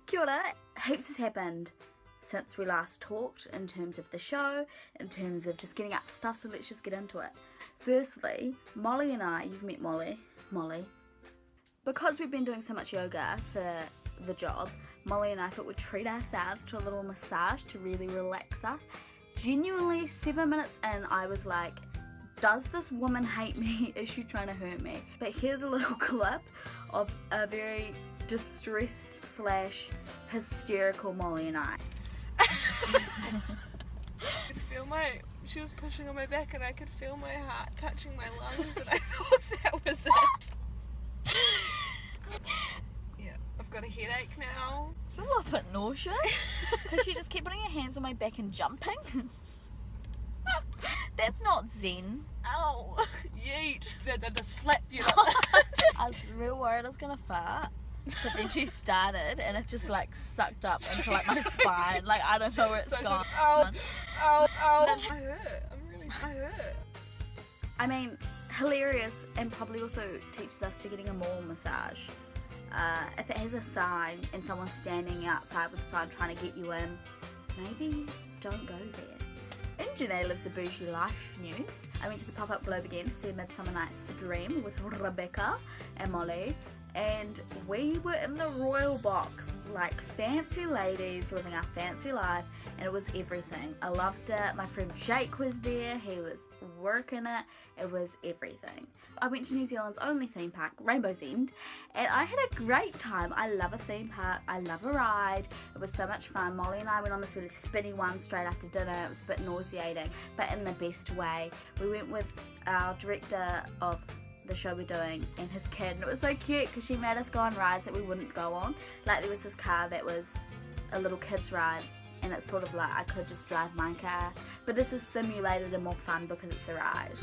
Kia ora. Heaps has happened since we last talked in terms of the show, in terms of just getting up to stuff, so let's just get into it. Firstly, Molly and I, you've met Molly, because we've been doing so much yoga for the job, Molly and I thought we'd treat ourselves to a little massage to really relax us. Genuinely, 7 minutes in, I was like, does this woman hate me? Is she trying to hurt me? But here's a little clip of a very distressed / hysterical Molly and I. I could feel she was pushing on my back and I could feel my heart touching my lungs and I thought that was it. Yeah, I've got a headache now. I feel a little bit nauseous because she just kept putting her hands on my back and jumping. That's not zen. Ow! Yeet! They'll just slap you. I was real worried I was gonna fart, but then she started and it just like sucked up into like my spine. Like I don't know where it's gone. I hurt. I hurt. I mean, hilarious, and probably also teaches us to getting a mall massage. If it has a sign and someone's standing outside with a sign trying to get you in, maybe don't go there. In Janae Lives a Bougie Life news, I went to the Pop-Up Globe again to see Midsummer Night's Dream with Rebecca and Molly, and we were in the royal box, like fancy ladies living our fancy life, and it was everything. I loved it. My friend Jake was there, he was working it, it was everything. I went to New Zealand's only theme park, Rainbow's End, and I had a great time. I love a theme park, I love a ride, it was so much fun. Molly and I went on this really spinny one straight after dinner. It was a bit nauseating, but in the best way. We went with our director of the show we're doing and his kid, and it was so cute because she made us go on rides that we wouldn't go on. Like there was this car that was a little kid's ride, and it's sort of like I could just drive my car, but this is simulated and more fun because it's a ride.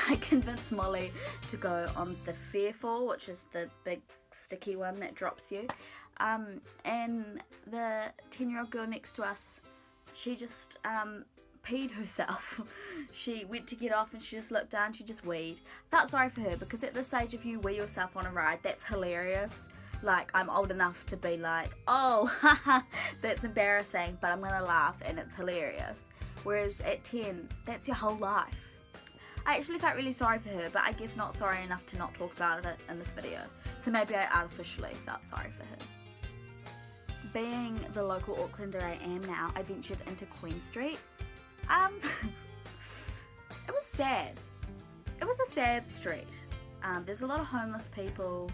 I convinced Molly to go on the Fearful, which is the big sticky one that drops you, and the 10-year-old girl next to us, she just peed herself. She went to get off and she just looked down, she just weed. Felt sorry for her because at this age if you wee yourself on a ride, that's hilarious. Like I'm old enough to be like, oh haha, that's embarrassing, but I'm gonna laugh and it's hilarious. Whereas at 10, that's your whole life. I actually felt really sorry for her, but I guess not sorry enough to not talk about it in this video. So maybe I artificially felt sorry for her. Being the local Aucklander I am now, I ventured into Queen Street. It was sad. It was a sad street. There's a lot of homeless people.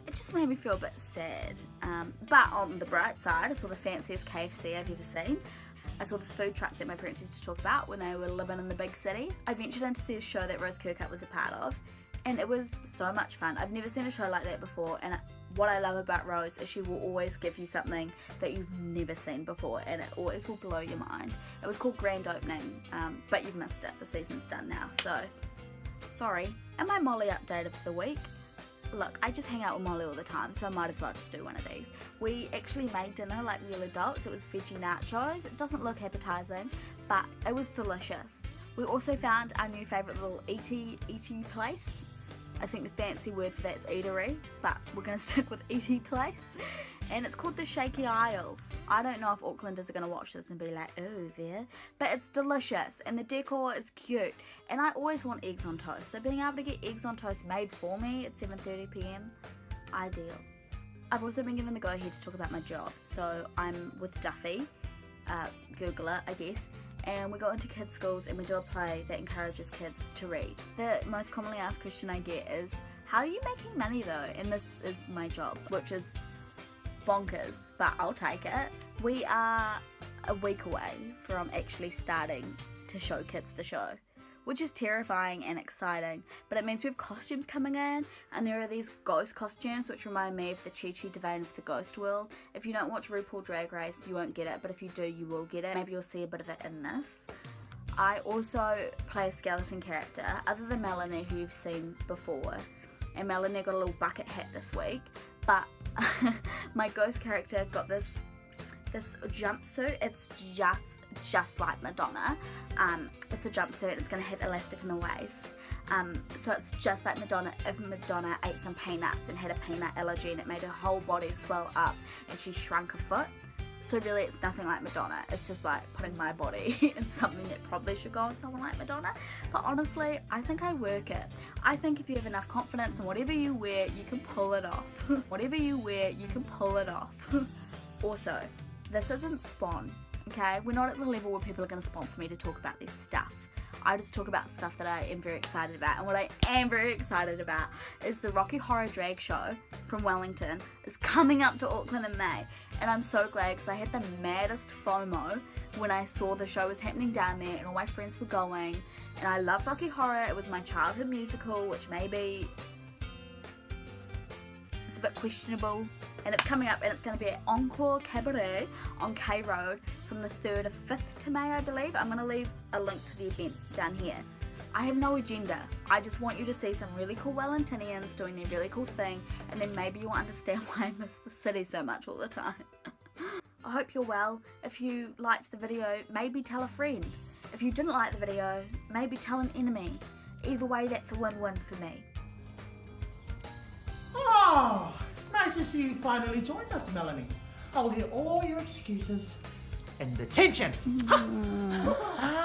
It just made me feel a bit sad. But on the bright side, I saw the fanciest KFC I've ever seen. I saw this food truck that my parents used to talk about when they were living in the big city. I ventured in to see a show that Rose Kirkut was a part of, and it was so much fun. I've never seen a show like that before, and what I love about Rose is she will always give you something that you've never seen before, and it always will blow your mind. It was called Grand Opening, but you've missed it. The season's done now, so sorry. And my Molly update of the week. Look, I just hang out with Molly all the time, so I might as well just do one of these. We actually made dinner like real adults. It was veggie nachos. It doesn't look appetizing, but it was delicious. We also found our new favourite little eaty place. I think the fancy word for that is eatery, but we're going to stick with eaty place. And it's called the Shaky Isles. I don't know if Aucklanders are going to watch this and be like, oh, there. But it's delicious, and the decor is cute. And I always want eggs on toast, so being able to get eggs on toast made for me at 7:30 p.m, ideal. I've also been given the go-ahead to talk about my job. So I'm with Duffy, Googler, I guess. And we go into kids' schools and we do a play that encourages kids to read. The most commonly asked question I get is, how are you making money though? And this is my job, which is bonkers, but I'll take it. We are a week away from actually starting to show kids the show, which is terrifying and exciting, but it means we have costumes coming in, and there are these ghost costumes which remind me of the Chi-Chi Devane of the ghost world. If you don't watch RuPaul Drag Race, you won't get it, but if you do, you will get it. Maybe you'll see a bit of it in this. I also play a skeleton character, other than Melanie, who you've seen before, and Melanie got a little bucket hat this week, but my ghost character got this jumpsuit. It's just like Madonna. It's a jumpsuit. It's going to have elastic in the waist. So it's just like Madonna, if Madonna ate some peanuts and had a peanut allergy and it made her whole body swell up and she shrunk a foot. So really it's nothing like Madonna. It's just like putting my body in something that probably should go on someone like Madonna. But honestly, I think I work it. I think if you have enough confidence in whatever you wear, you can pull it off. Whatever you wear, you can pull it off. Also, this isn't spawn, okay? We're not at the level where people are going to sponsor me to talk about this stuff. I just talk about stuff that I am very excited about. And what I am very excited about is the Rocky Horror Drag Show from Wellington is coming up to Auckland in May. And I'm so glad because I had the maddest FOMO when I saw the show was happening down there and all my friends were going. And I love Rocky Horror. It was my childhood musical, which maybe it's a bit questionable. And it's coming up and it's going to be at Encore Cabaret on K Road from the 3rd of 5th to May, I believe. I'm going to leave a link to the event down here. I have no agenda. I just want you to see some really cool Wellingtonians doing their really cool thing, and then maybe you'll understand why I miss the city so much all the time. I hope you're well. If you liked the video, maybe tell a friend. If you didn't like the video, maybe tell an enemy. Either way, that's a win-win for me. Oh, nice to see you finally joined us, Melanie. I'll hear all your excuses and the tension.